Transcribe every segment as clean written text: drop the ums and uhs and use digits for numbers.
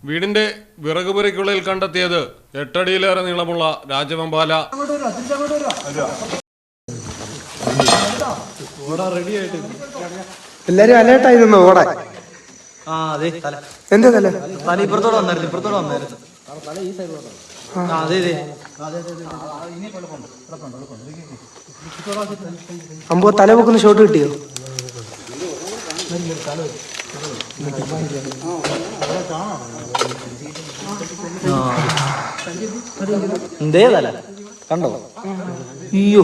വീടിന്റെ വിറകുപുരയ്ക്കുള്ളിൽ കണ്ടെത്തിയത് 8 അടിയിലേറെ നീളമുള്ള രാജവെമ്പാല. എല്ലാരും അലേർട്ടായി നിന്നോ ഓടാൻ? എന്താ തല ഇപ്പുറത്തോടെ വന്നായിരുന്നു അമ്പോ തല പൊക്കുന്ന ഷോട്ട് കിട്ടിയോ? എന്തേ തല കണ്ടോ? അയ്യോ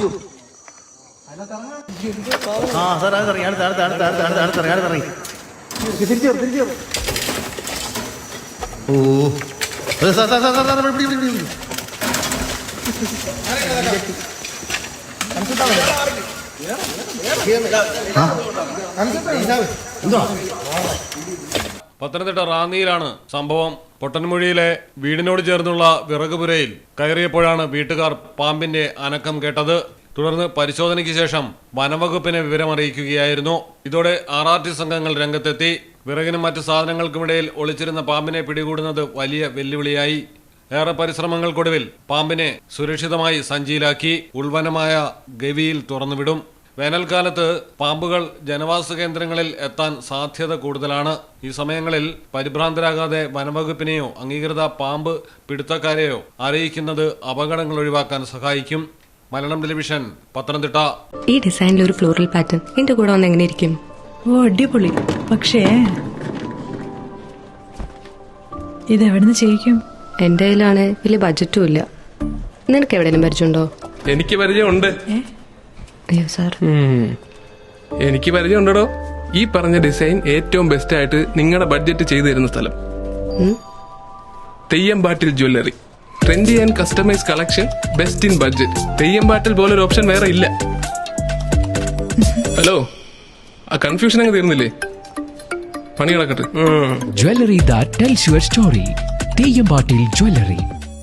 പത്തനംതിട്ട റാന്നിയിലാണ് സംഭവം. പൊട്ടൻമുഴിയിലെ വീടിനോട് ചേർന്നുള്ള വിറകുപുരയിൽ കയറിയപ്പോഴാണ് വീട്ടുകാർ പാമ്പിന്റെ അനക്കം കേട്ടത്. തുടർന്ന് പരിശോധനയ്ക്ക് ശേഷം വനംവകുപ്പിനെ വിവരമറിയിക്കുകയായിരുന്നു. ഇതോടെ RRT സംഘങ്ങൾ രംഗത്തെത്തി. വിറകിനും മറ്റു സാധനങ്ങൾക്കുമിടയിൽ ഒളിച്ചിരുന്ന പാമ്പിനെ പിടികൂടുന്നത് വലിയ വെല്ലുവിളിയായി. ഏറെ പരിശ്രമങ്ങൾക്കൊടുവിൽ പാമ്പിനെ സുരക്ഷിതമായി സഞ്ചിയിലാക്കി ഉൾവനമായ ഗവിയിൽ തുറന്നുവിടും. വേനൽക്കാലത്ത് പാമ്പുകൾ ജനവാസ കേന്ദ്രങ്ങളിൽ എത്താൻ സാധ്യത കൂടുതലാണ്. ഈ സമയങ്ങളിൽ പരിഭ്രാന്തരാകാതെ വനംവകുപ്പിനെയോ അംഗീകൃത പാമ്പ് പിടുത്തക്കാരെയോ അറിയിക്കുന്നത് അപകടങ്ങൾ ഒഴിവാക്കാൻ സഹായിക്കും. മലയാളം ടെലിവിഷൻ, പത്തനംതിട്ട. ഈ ഡിസൈനിൽ ഒരു ഫ്ലോറൽ പാറ്റേൺ എന്റെ കൂടെ വന്ന് എങ്ങനെ ഇരിക്കും? ഓ അടിപൊളി. പക്ഷേ ഇതെവിടുന്ന് ചെയ്യിക്കും? എന്റെ കയ്യിലാണ് വലിയ ബഡ്ജറ്റും ഇല്ല. നിനക്ക് എവിടെയും പരിചയമുണ്ടോ? എനിക്ക് പരിചയമുണ്ട്. അയ്യോ സാർ, എനിക്ക് പരിചയമുണ്ടോ. ഈ പറഞ്ഞ ഡിസൈൻ ഏറ്റവും ബെസ്റ്റ് ആയിട്ട് നിങ്ങളുടെ ബഡ്ജറ്റ് ചെയ്തു തരുന്ന സ്ഥലം Theyyampattil jewellery. Trendy and customise collection, best in budget. Theyyampattil പോലൊരു ഓപ്ഷൻ വേറെ ഇല്ല. ഹലോ, ആ കൺഫ്യൂഷൻ അങ്ങ് തീർന്നില്ലേ? പണി കിടക്കട്ടെ. Jewelry that tells your story. തെയ്യമ്പാട്ടിൽ jewellery.